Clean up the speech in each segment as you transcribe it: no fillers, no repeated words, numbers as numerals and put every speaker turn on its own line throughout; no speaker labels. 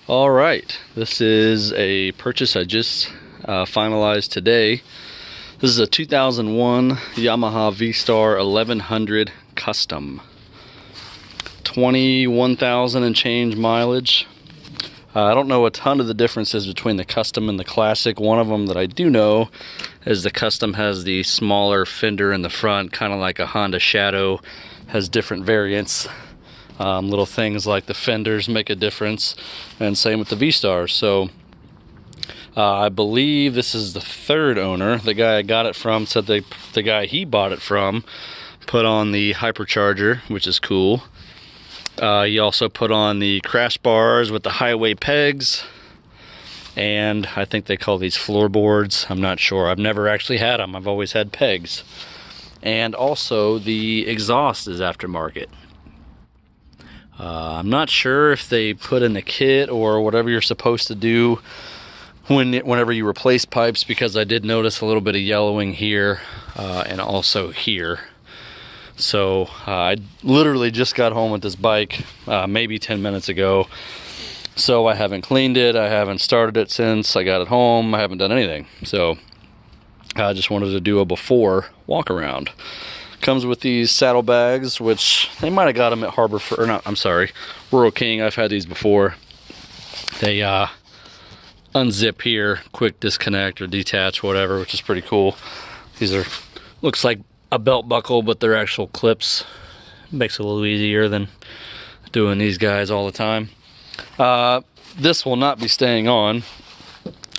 All right, this is a purchase I just finalized today. This is a 2001 Yamaha V-Star 1100 Custom. 21,000 and change mileage. I don't know a ton of the differences between the Custom and the Classic. One of them that I do know is the Custom has the smaller fender in the front, kind of like a Honda Shadow, has different variants. Little things like the fenders make a difference, and same with the V-Star. So I believe this is the third owner. The guy I got it from said the guy he bought it from put on the hypercharger, which is cool. He also put on the crash bars with the highway pegs, and I think they call these floorboards. I'm not sure. I've never actually had them. I've always had pegs. And also the exhaust is aftermarket. I'm not sure if they put in the kit or whatever you're supposed to do whenever you replace pipes, because I did notice a little bit of yellowing here and also here. So I literally just got home with this bike maybe 10 minutes ago, so I haven't cleaned it, I haven't started it since I got it home, I haven't done anything. So I just wanted to do a before walk around. Comes with these saddlebags, which they might have got them at Rural King. I've had these before. They unzip here, quick disconnect or detach, whatever, which is pretty cool. These are, looks like a belt buckle, but they're actual clips. Makes it a little easier than doing these guys all the time. This will not be staying on,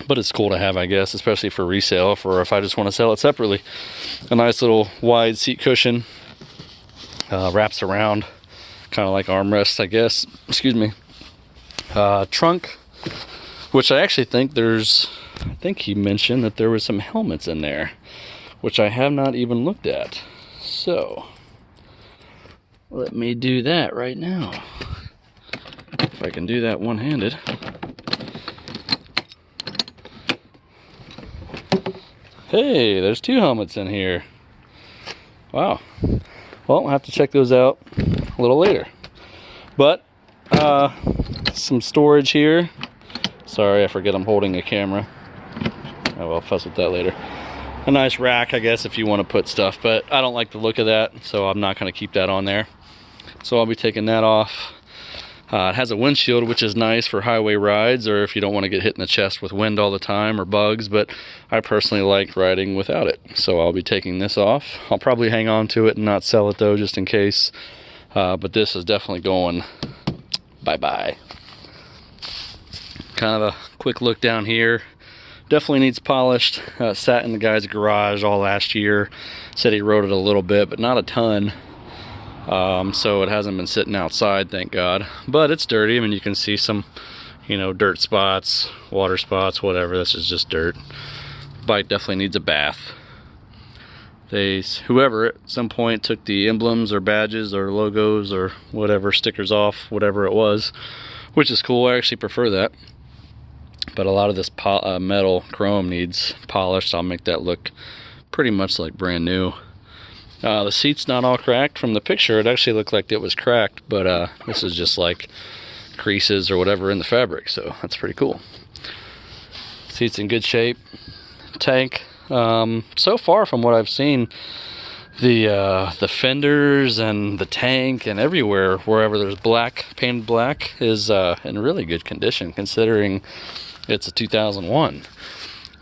but it's cool to have, I guess, especially for resale, for if I just want to sell it separately. A nice little wide seat cushion, wraps around, kind of like armrest, I guess. Excuse me. Trunk, which I actually think I think he mentioned that there was some helmets in there, which I have not even looked at. So let me do that right now, if I can do that one-handed. Hey, there's two helmets in here. Wow. Well, I'll have to check those out a little later. But some storage here. Sorry, I forget I'm holding a camera. Oh, I'll fuss with that later. A nice rack, I guess, if you want to put stuff, but I don't like the look of that, so I'm not going to keep that on there. So I'll be taking that off. It has a windshield, which is nice for highway rides, or if you don't want to get hit in the chest with wind all the time or bugs, but I personally like riding without it. So I'll be taking this off. I'll probably hang on to it and not sell it though, just in case. But this is definitely going bye-bye. Kind of a quick look down here. Definitely needs polished. Sat in the guy's garage all last year. Said he rode it a little bit, but not a ton. So it hasn't been sitting outside, thank God. But it's dirty. I mean, you can see some, dirt spots, water spots, whatever. This is just dirt. Bike definitely needs a bath. Whoever at some point took the emblems or badges or logos or whatever, stickers off, whatever it was, which is cool. I actually prefer that. But a lot of this metal chrome needs polished. I'll make that look pretty much like brand new. The seat's not all cracked. From the picture, it actually looked like it was cracked, but this is just like creases or whatever in the fabric, so that's pretty cool. Seat's in good shape. Tank, so far from what I've seen, the fenders and the tank and everywhere, wherever there's painted black, is in really good condition, considering it's a 2001.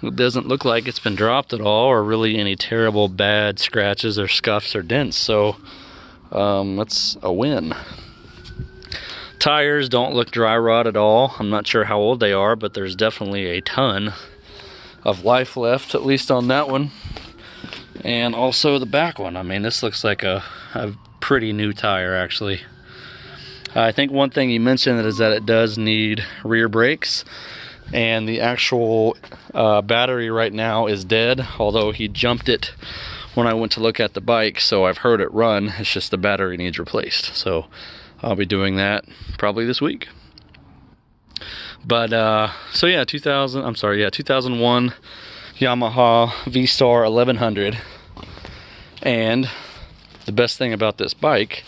It doesn't look like it's been dropped at all, or really any terrible bad scratches or scuffs or dents, so that's a win. Tires don't look dry rot at all. I'm not sure how old they are, but there's definitely a ton of life left, at least on that one. And also the back one. I mean, this looks like a pretty new tire, actually. I think one thing he mentioned is that it does need rear brakes. And the actual battery right now is dead, although he jumped it when I went to look at the bike, so I've heard it run. It's just the battery needs replaced, so I'll be doing that probably this week. But so yeah, 2001 Yamaha V-Star 1100. And the best thing about this bike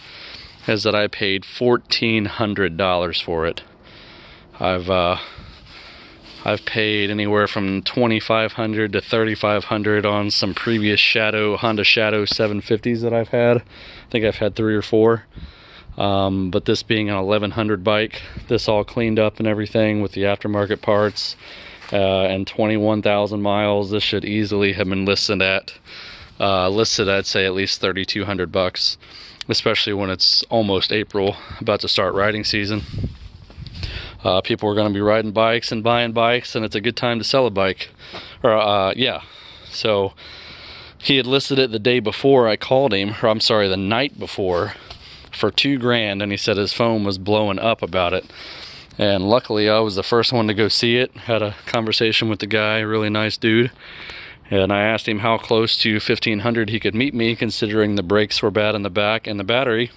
is that I paid $1,400 for it. I've paid anywhere from $2,500 to $3,500 on some previous Honda Shadow 750s that I've had. I think I've had 3 or 4. But this being an 1100 bike, this all cleaned up and everything with the aftermarket parts, and 21,000 miles, this should easily have been listed at I'd say at least $3,200, especially when it's almost April, about to start riding season. People are going to be riding bikes and buying bikes, and it's a good time to sell a bike. Yeah. So he had listed it the day before I called him, or I'm sorry, the night before, for $2,000, and he said his phone was blowing up about it. And luckily I was the first one to go see it. Had a conversation with the guy, really nice dude, and I asked him how close to 1,500 he could meet me, considering the brakes were bad in the back and the battery.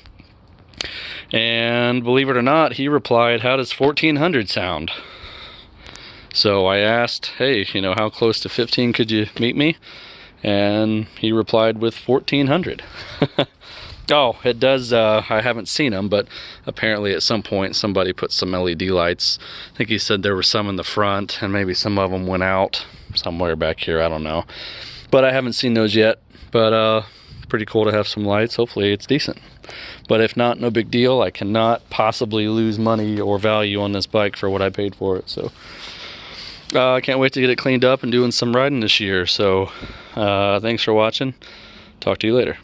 And believe it or not, he replied, "How does 1,400 sound?" So I asked, "Hey, you know, how close to 15 could you meet me?" And he replied with 1,400. Oh, it does, I haven't seen them, but apparently at some point somebody put some LED lights. I think he said there were some in the front, and maybe some of them went out somewhere back here, I don't know. But I haven't seen those yet, but pretty cool to have some lights. Hopefully it's decent. But if not, no big deal. I cannot possibly lose money or value on this bike for what I paid for it. So I can't wait to get it cleaned up and doing some riding this year. So thanks for watching. Talk to you later.